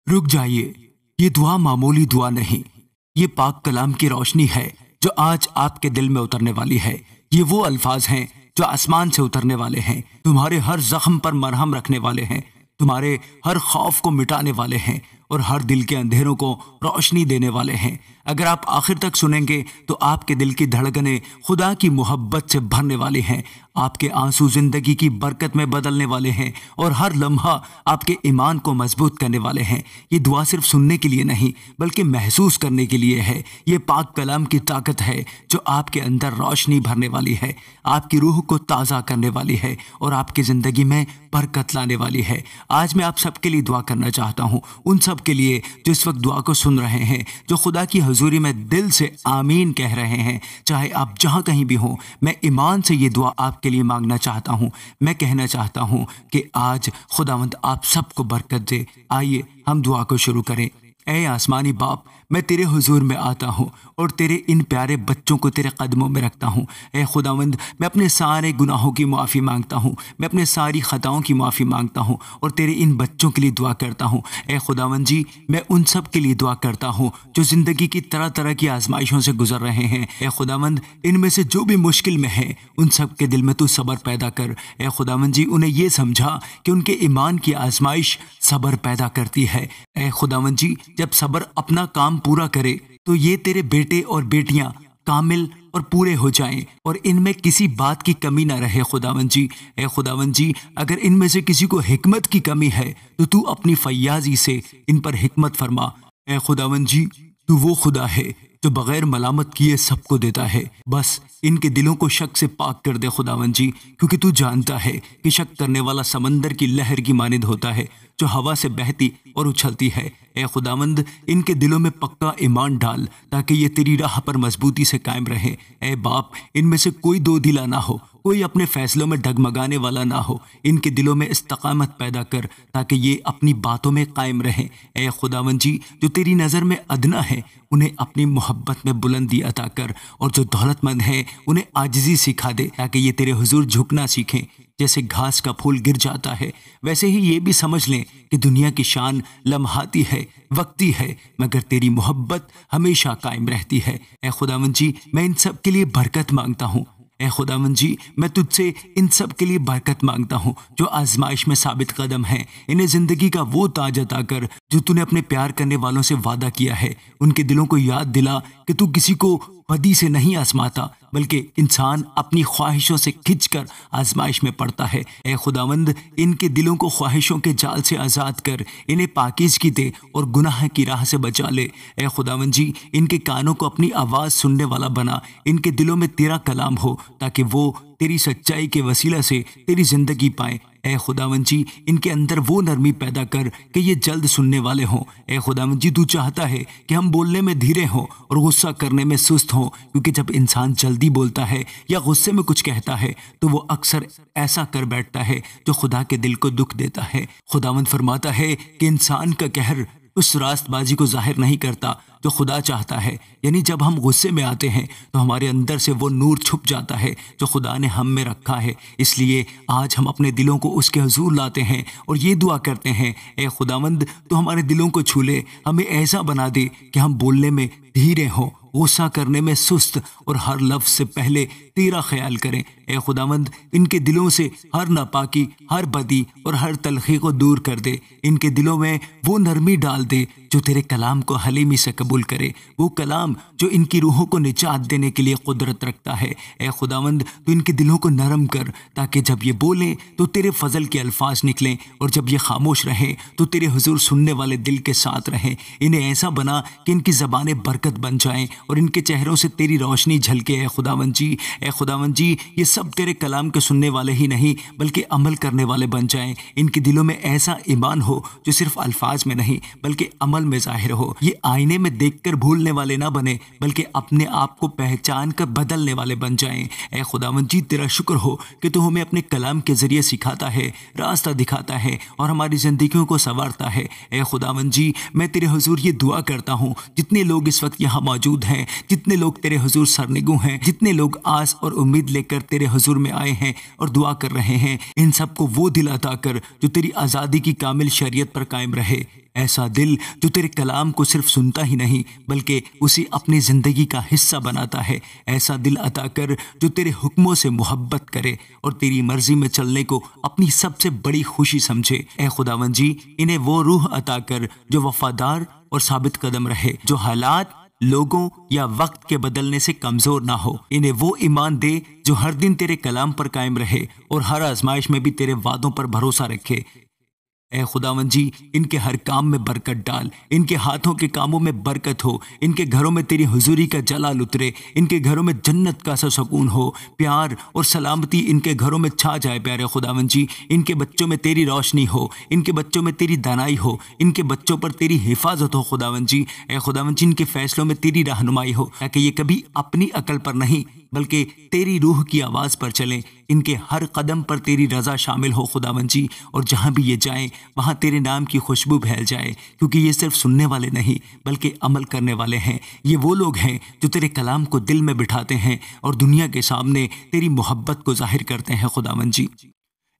रुक जाइए, ये दुआ मामूली दुआ नहीं, ये पाक कलाम की रोशनी है जो आज आपके दिल में उतरने वाली है। ये वो अल्फाज हैं जो आसमान से उतरने वाले हैं, तुम्हारे हर जख्म पर मरहम रखने वाले हैं, तुम्हारे हर खौफ को मिटाने वाले हैं और हर दिल के अंधेरों को रोशनी देने वाले हैं। अगर आप आखिर तक सुनेंगे तो आपके दिल की धड़कनें खुदा की मोहब्बत से भरने वाली हैं, आपके आंसू जिंदगी की बरकत में बदलने वाले हैं और हर लम्हा आपके ईमान को मजबूत करने वाले हैं। ये दुआ सिर्फ सुनने के लिए नहीं बल्कि महसूस करने के लिए है। ये पाक कलाम की ताकत है जो आपके अंदर रोशनी भरने वाली है, आपकी रूह को ताज़ा करने वाली है और आपकी ज़िंदगी में बरकत लाने वाली है। आज मैं आप सबके लिए दुआ करना चाहता हूँ, उन सब के लिए जो इस वक्त दुआ को सुन रहे हैं, जो खुदा की हुजूरी में दिल से आमीन कह रहे हैं। चाहे आप जहाँ कहीं भी हों, मैं ईमान से ये दुआ आपके लिए मांगना चाहता हूँ। मैं कहना चाहता हूँ कि आज खुदावंद आप सबको बरकत दे। आइए हम दुआ को शुरू करें। ऐ आसमानी बाप, मैं तेरे हुजूर में आता हूँ और तेरे इन प्यारे बच्चों को तेरे कदमों में रखता हूँ। ऐ खुदावंद, मैं अपने सारे गुनाहों की माफ़ी मांगता हूँ, मैं अपने सारी ख़ताओं की माफ़ी मांगता हूँ और तेरे इन बच्चों के लिए दुआ करता हूँ। ऐ खुदावंद जी, मैं उन सब के लिए दुआ करता हूँ जो ज़िंदगी की तरह तरह की आजमाइशों से गुजर रहे हैं। ऐ खुदावंद, इनमें से जो भी मुश्किल में है उन सब के दिल में तू सब्र पैदा कर। ऐ खुदावंद जी, उन्हें ये समझा कि उनके ईमान की आजमाइश सब्र पैदा करती है। ऐ खुदावंद जी, जब सब्र अपना काम पूरा करे तो ये तेरे बेटे और बेटियां कामिल और पूरे हो जाएं और इनमें किसी बात की कमी ना रहे। खुदावंद जी, ए खुदावंद जी, अगर इनमें से किसी को हिकमत की कमी है तो तू अपनी फैयाजी से इन पर हिकमत फरमा। ए खुदावंद जी, तू वो खुदा है जो बगैर मलामत किए सबको देता है। बस इनके दिलों को शक से पाक कर दे खुदावंद जी, क्योंकि तू जानता है कि शक करने वाला समंदर की लहर की मानिंद होता है जो हवा से बहती और उछलती है। ए खुदावंद, इनके दिलों में पक्का ईमान डाल ताकि ये तेरी राह पर मजबूती से कायम रहे। ए बाप, इनमें से कोई दो दिला ना हो, कोई अपने फैसलों में डगमगाने वाला ना हो। इनके दिलों में इस्तकामत पैदा कर ताकि ये अपनी बातों में कायम रहें। ए खुदावंद जी, जो तेरी नज़र में अदना है उन्हें अपनी मोहब्बत में बुलंदी अता कर और जो दौलतमंद है उन्हें आजिज़ी सिखा दे ताकि ये तेरे हुजूर झुकना सीखें। जैसे घास का फूल गिर जाता है वैसे ही ये भी समझ लें कि दुनिया की शान लम्हाती है, वक्ती है, मगर तेरी मोहब्बत हमेशा कायम रहती है। ए खुदावंद जी, मैं इन सब के लिए बरकत मांगता हूँ। ए खुदावंद जी, मैं तुझसे इन सब के लिए बरकत मांगता हूँ जो आजमाइश में साबित कदम हैं। इन्हें ज़िंदगी का वो ताज अता कर जो तूने अपने प्यार करने वालों से वादा किया है। उनके दिलों को याद दिला कि तू किसी को बदी से नहीं आजमाता बल्कि इंसान अपनी ख्वाहिशों से खिंचकर आजमाइश में पड़ता है। ए खुदावंद, इनके दिलों को ख्वाहिशों के जाल से आज़ाद कर, इन्हें पाकीज़गी दे और गुनाह की राह से बचा ले। ए खुदावंद जी, इनके कानों को अपनी आवाज़ सुनने वाला बना, इनके दिलों में तेरा कलाम हो ताकि वो तेरी सच्चाई के वसीला से तेरी ज़िंदगी पाएँ। ए खुदावंद जी, इनके अंदर वो नरमी पैदा कर कि ये जल्द सुनने वाले हों। ए खुदावंद जी, तू चाहता है कि हम बोलने में धीरे हों और गुस्सा करने में सुस्त हों, क्योंकि जब इंसान जल्दी बोलता है या गुस्से में कुछ कहता है तो वो अक्सर ऐसा कर बैठता है जो खुदा के दिल को दुख देता है। खुदावंद फरमाता है कि इंसान का कहर उस रास्तबाजी को जाहिर नहीं करता जो खुदा चाहता है। यानी जब हम गुस्से में आते हैं तो हमारे अंदर से वो नूर छुप जाता है जो खुदा ने हम में रखा है। इसलिए आज हम अपने दिलों को उसके हुजूर लाते हैं और ये दुआ करते हैं, ए खुदावंद, तो हमारे दिलों को छू ले, हमें ऐसा बना दे कि हम बोलने में धीरे हों, गुस्सा करने में सुस्त और हर लफ्ज़ से पहले तेरा ख्याल करें। ए खुदावंद, इनके दिलों से हर नापाकी, हर बदी और हर तलखी को दूर कर दे। इनके दिलों में वो नरमी डाल दे जो तेरे कलाम को हलीमी से कबूल करे, वो कलाम जो इनकी रूहों को निजात देने के लिए कुदरत रखता है। ए खुदावंद, तो इनके दिलों को नरम कर ताकि जब ये बोलें तो तेरे फजल के अल्फाज निकलें और जब ये खामोश रहें तो तेरे हुजूर सुनने वाले दिल के साथ रहें। इन्हें ऐसा बना कि इनकी ज़बानें बरकत बन जाएं और इनके चेहरों से तेरी रोशनी झलके। ए खुदावंद जी, ए खुदावंद जी, ये सब तेरे कलाम के सुनने वाले ही नहीं बल्कि अमल करने वाले बन जाएं। इनके दिलों में ऐसा ईमान हो जो सिर्फ अल्फाज में नहीं बल्कि अमल में जाहिर हो। ये आईने में देखकर भूलने वाले ना बने बल्कि अपने आप को पहचान कर बदलने वाले बन जाएं। ए खुदावंद जी, तेरा शुक्र हो कि तू हमें अपने कलाम के जरिए सिखाता है, रास्ता दिखाता है और हमारी जिंदगियों को संवारता है। ए खुदावंद जी, मैं तेरे हुजूर ये दुआ करता हूँ, जितने लोग इस वक्त यहाँ मौजूद हैं, जितने लोग तेरे हुजूर सरनिगू हैं, जितने लोग आस और उम्मीद लेकर तेरे हुजूर में आए हैं और दुआ कर रहे हैं, इन सबको वो दिल अता कर जो तेरी आज़ादी की कामिल शरीयत पर कायम रहे। ऐसा दिल जो तेरे कलाम को सिर्फ सुनता ही नहीं बल्कि उसे अपनी ज़िंदगी का हिस्सा बनाता है। ऐसा दिल अता कर जो तेरे हुक्मों से मोहब्बत करे और तेरी मर्जी में चलने को अपनी सबसे बड़ी खुशी समझे। ए खुदावंद जी, इन्हें वो रूह अता कर जो वफादार और साबित कदम रहे, जो हालात, लोगों या वक्त के बदलने से कमजोर ना हो। इन्हें वो ईमान दे जो हर दिन तेरे कलाम पर कायम रहे और हर आजमाइश में भी तेरे वादों पर भरोसा रखे। ए खुदावंद जी, इनके हर काम में बरकत डाल, इनके हाथों के कामों में बरकत हो, इनके घरों में तेरी हुजूरी का जलाल उतरे, इनके घरों में जन्नत का सा सुकून हो, प्यार और सलामती इनके घरों में छा जाए। प्यारे खुदावंद जी, इनके बच्चों में तेरी रोशनी हो, इनके बच्चों में तेरी दानाई हो, इनके बच्चों पर तेरी हिफाजत हो। खुदावंद जी, ए खुदावंद जी, इनके फैसलों में तेरी रहनुमाई हो ताकि ये कभी अपनी अकल पर नहीं बल्कि तेरी रूह की आवाज़ पर चलें। इनके हर कदम पर तेरी रज़ा शामिल हो खुदावंद जी, और जहाँ भी ये जाएं वहाँ तेरे नाम की खुशबू फैल जाए, क्योंकि ये सिर्फ सुनने वाले नहीं बल्कि अमल करने वाले हैं। ये वो लोग हैं जो तेरे कलाम को दिल में बिठाते हैं और दुनिया के सामने तेरी मोहब्बत को जाहिर करते हैं। खुदावंद जी,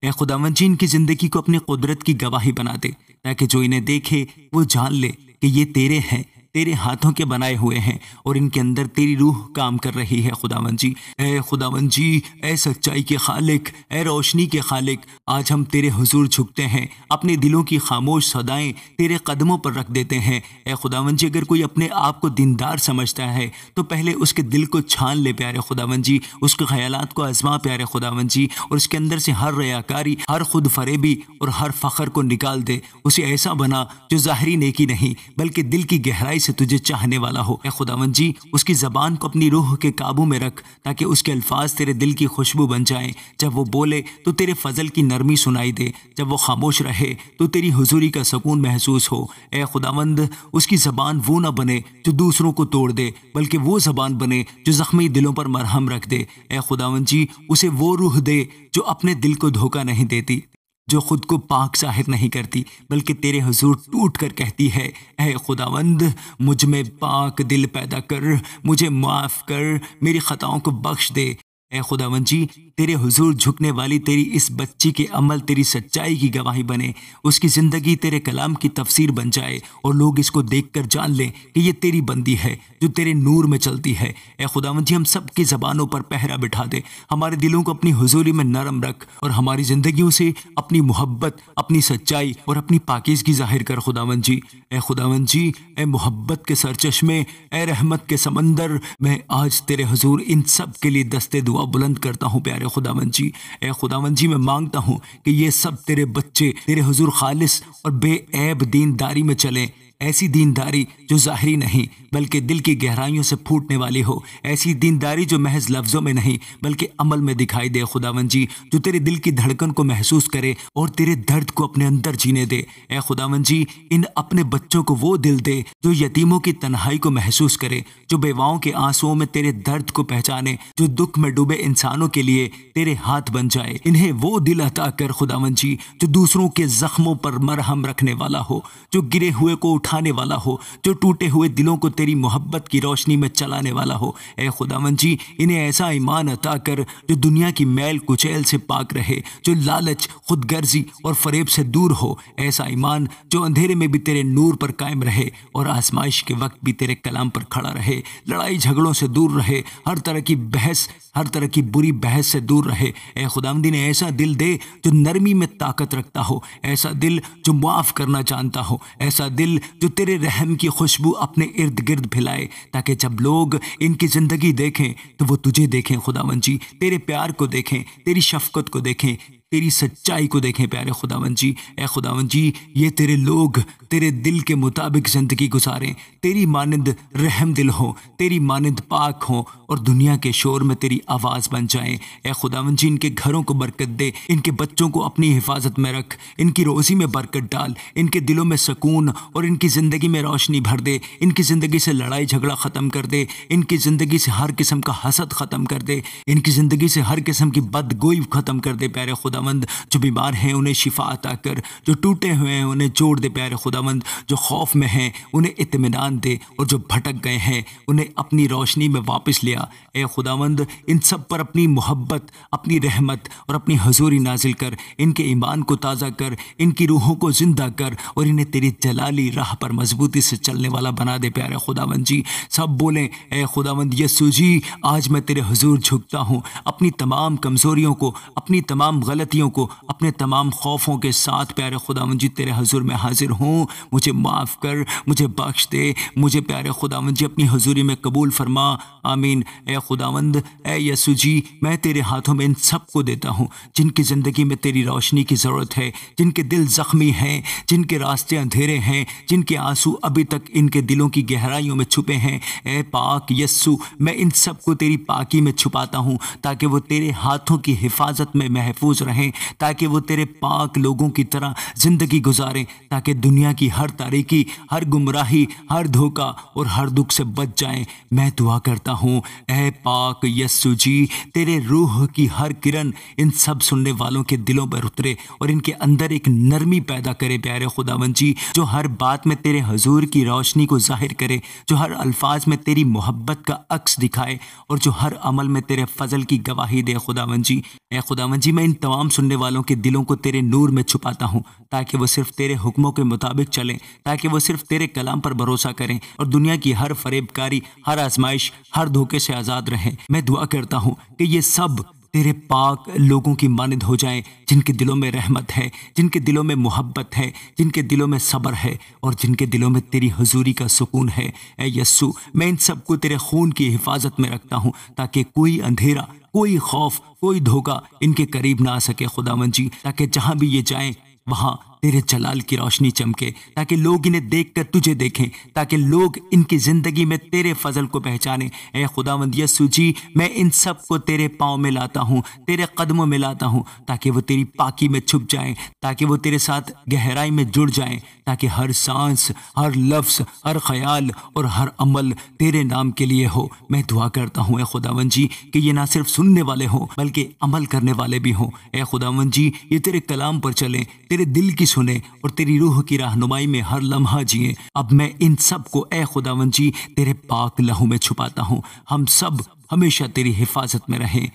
ए खुदावंद जी, इनकी ज़िंदगी को अपनी कुदरत की गवाही बना दे ताकि जो इन्हें देखे वो जान ले कि ये तेरे हैं, तेरे हाथों के बनाए हुए हैं और इनके अंदर तेरी रूह काम कर रही है। खुदावंद जी, ए खुदावंद जी, ए सच्चाई के खालिक, ए रोशनी के खालिक, आज हम तेरे हुजूर झुकते हैं, अपने दिलों की खामोश सदाएं तेरे कदमों पर रख देते हैं। ए खुदावंद जी, अगर कोई अपने आप को दीनदार समझता है तो पहले उसके दिल को छान ले प्यारे खुदावंद जी, उसके ख्यालात को आजमा प्यारे खुदावंद जी, और उसके अंदर से हर रयाकारी, हर खुद फरेबी और हर फ़ख्र को निकाल दे। उसे ऐसा बना जो ज़ाहरी नेकी नहीं बल्कि दिल की गहराई से तुझे चाहने वाला हो। ए खुदावंद जी, उसकी ज़बान को अपनी रूह के काबू में रख ताकि उसके अल्फाज तेरे दिल की खुशबू बन जाएं। जब वो बोले तो तेरे फजल की नरमी सुनाई दे, जब वो खामोश रहे तो तेरी हुजूरी का सुकून महसूस हो। ए खुदावंद, उसकी ज़बान वो ना बने जो दूसरों को तोड़ दे बल्कि वो ज़बान बने जो ज़ख्मी दिलों पर मरहम रख दे। ए खुदावंद जी, उसे वो रूह दे जो अपने दिल को धोखा नहीं देती, जो खुद को पाक जाहिर नहीं करती बल्कि तेरे हुजूर टूट कर कहती है, ऐ खुदावंद, मुझ में पाक दिल पैदा कर, मुझे माफ़ कर, मेरी ख़ताओं को बख्श दे। ऐ खुदावंद जी, तेरे हुजूर झुकने वाली तेरी इस बच्ची के अमल तेरी सच्चाई की गवाही बने, उसकी ज़िंदगी तेरे कलाम की तफसीर बन जाए और लोग इसको देखकर जान लें कि ये तेरी बंदी है जो तेरे नूर में चलती है। ऐ खुदावंद जी, हम सब की ज़बानों पर पहरा बिठा दे, हमारे दिलों को अपनी हुजूरी में नरम रख और हमारी ज़िंदगियों से अपनी मोहब्बत, अपनी सच्चाई और अपनी पाकीज़गी ज़ाहिर कर। खुदावंद जी, ऐ खुदावंद जी, ऐ मोहब्बत के सरचश्मे, ऐ रहमत के समंदर, मैं आज तेरे हुजूर इन सब के लिए दस्ते दुआ बुलंद करता हूँ। प्यारे खुदावंद जी, ए खुदावंद जी, मैं मांगता हूँ कि ये सब तेरे बच्चे तेरे हुजूर खालिस और बेऐब दीनदारी में चलें, ऐसी दीनदारी जो ज़ाहरी नहीं बल्कि दिल की गहराइयों से फूटने वाली हो, ऐसी दीनदारी जो महज लफ्ज़ों में नहीं बल्कि अमल में दिखाई दे। खुदावंद जी, जो तेरे दिल की धड़कन को महसूस करे और तेरे दर्द को अपने अंदर जीने दे। ए खुदावंद जी, इन अपने बच्चों को वो दिल दे जो यतीमों की तन्हाई को महसूस करे, जो बेवाओं के आंसुओं में तेरे दर्द को पहचाने, जो दुख में डूबे इंसानों के लिए तेरे हाथ बन जाए। इन्हें वो दिल अता कर खुदावंद जी जो दूसरों के जख्मों पर मरहम रखने वाला हो, जो गिरे हुए को उठाने वाला हो, जो टूटे हुए दिलों को तेरी मोहब्बत की रोशनी में चलाने वाला हो। ए खुदावंद जी, इन्हें ऐसा ईमान अता कर जो दुनिया की मैल कुचैल से पाक रहे, जो लालच, खुदगर्जी और फरेब से दूर हो, ऐसा ईमान जो अंधेरे में भी तेरे नूर पर कायम रहे और आजमाइश के वक्त भी तेरे कलाम पर खड़ा रहे, लड़ाई झगड़ों से दूर रहे, हर तरह की बहस, हर तरह की बुरी बहस से दूर रहे। ए खुदावंद, इन्हें ऐसा दिल दे जो नरमी में ताकत रखता हो, ऐसा दिल जो माफ़ करना जानता हो, ऐसा दिल जो तेरे रहम की खुशबू अपने इर्द गिर्द फैलाए, ताकि जब लोग इनकी ज़िंदगी देखें तो वो तुझे देखें खुदावंद जी, तेरे प्यार को देखें, तेरी शफकत को देखें, तेरी सच्चाई को देखें। प्यारे खुदावंद जी, ए खुदावंद जी, ये तेरे लोग तेरे दिल के मुताबिक ज़िंदगी गुजारें, तेरी मानंद रहम दिल हो, तेरी मानंद पाक हो और दुनिया के शोर में तेरी आवाज़ बन जाएं। ए खुदावंद जी, इनके घरों को बरकत दे, इनके बच्चों को अपनी हिफाजत में रख, इनकी रोज़ी में बरकत डाल, इनके दिलों में सुकून और इनकी ज़िंदगी में रोशनी भर दे, इनकी ज़िंदगी से लड़ाई झगड़ा ख़त्म कर दे, इनकी ज़िंदगी से हर किस्म का हसद ख़त्म कर दे, इनकी ज़िंदगी से हर किस्म की बदगोई ख़त्म कर दे। प्यारे खुदावंद खुदावंद, जो बीमार हैं उन्हें शिफा अता कर, जो टूटे हुए हैं उन्हें जोड़ दे प्यारे खुदावंद, जो खौफ में हैं उन्हें इत्मीनान दे, और जो भटक गए हैं उन्हें अपनी रोशनी में वापस लिया। ए खुदावंद, इन सब पर अपनी मोहब्बत, अपनी रहमत और अपनी हजूरी नाजिल कर, इनके ईमान को ताज़ा कर, इनकी रूहों को जिंदा कर और इन्हें तेरी जलाली राह पर मजबूती से चलने वाला बना दे प्यारे खुदावंद जी। सब बोलें, ए खुदावंद यस्सु जी, आज मैं तेरे हुजूर झुकता हूँ, अपनी तमाम कमज़ोरियों को, अपनी तमाम गलतियों को, अपने तमाम खौफों के साथ प्यारे खुदावंद जी तेरे हुजूर में हाजिर हूँ। मुझे माफ़ कर, मुझे बख्श दे, मुझे प्यारे खुदावंद जी अपनी हुजूरी में कबूल फरमा। आमीन। ए खुदावंद, ए यस्सु जी, मैं तेरे हाथों में इन सब को देता हूँ जिनकी ज़िंदगी में तेरी रोशनी की ज़रूरत है, जिनके दिल ज़ख्मी हैं, जिनके रास्ते अंधेरे हैं, जिनके आंसू अभी तक इनके दिलों की गहराइयों में छुपे हैं। ए पाक यस्सु, मैं इन सब को तेरी पाकी में छुपाता हूँ ताकि वो तेरे हाथों की हिफाजत में महफूज रहें, ताकि वो तेरे पाक लोगों की तरह ज़िंदगी गुजारें, ताकि दुनिया की हर तारीकी, हर गुमराही, हर धोखा और हर दुख से बच जाएं। मैं दुआ करता हूँ, ए पाक यस्सु जी, तेरे रूह की हर किरण इन सब सुनने वालों के दिलों पर उतरे और इनके अंदर एक नरमी पैदा करे प्यारे खुदावंद जी, जो हर बात में तेरे हुजूर की रोशनी को जाहिर करे, जो हर अल्फाज में तेरी मोहब्बत का अक्स दिखाए और जो हर अमल में तेरे फजल की गवाही दे खुदावंद जी। ए खुदावंद जी, मैं इन तमाम सुनने वालों के दिलों को तेरे नूर में छुपाता हूँ ताकि वो सिर्फ तेरे हुक्मों के मुताबिक चलें, ताकि वो सिर्फ तेरे कलाम पर भरोसा करें और दुनिया की हर फरेबकारी, हर आजमाइश, हर धोखे से आज़ाद रहें। मैं दुआ करता हूँ कि ये सब तेरे पाक लोगों की मानिंद हो जाएं, जिनके दिलों में रहमत है, जिनके दिलों में मोहब्बत है, जिनके दिलों में सब्र है और जिनके दिलों में तेरी हुजूरी का सुकून है। ए यस्सु, मैं इन सब को तेरे खून की हिफाजत में रखता हूँ ताकि कोई अंधेरा, कोई खौफ, कोई धोखा इनके करीब ना आ सके खुदावंद जी, ताकि जहाँ भी ये जाएं वहाँ तेरे जलाल की रोशनी चमके, ताकि लोग इन्हें देखकर तुझे देखें, ताकि लोग इनकी ज़िंदगी में तेरे फजल को पहचानें। ए खुदावंद यस्सु जी, मैं इन सब को तेरे पाँव में लाता हूँ, तेरे कदमों में लाता हूँ, ताकि वो तेरी पाकी में छुप जाएं, ताकि वो तेरे साथ गहराई में जुड़ जाएं, ताकि हर सांस, हर लफ्ज़, हर ख्याल और हर अमल तेरे नाम के लिए हो। मैं दुआ करता हूँ ए खुदावंद जी कि ये ना सिर्फ सुनने वाले हों बल्कि अमल करने वाले भी हों। ए खुदावंद जी, ये तेरे कलाम पर चलें, तेरे दिल की सुने और तेरी रूह की रहनुमाई में हर लम्हा जिए। अब मैं इन सब को ए खुदावंद जी तेरे पाक लहू में छुपाता हूँ। हम सब हमेशा तेरी हिफाजत में रहें।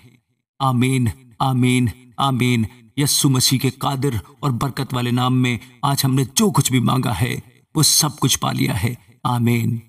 आमीन, आमीन, आमीन। यस्सु मसीह के कादिर और बरकत वाले नाम में आज हमने जो कुछ भी मांगा है वो सब कुछ पा लिया है। आमीन।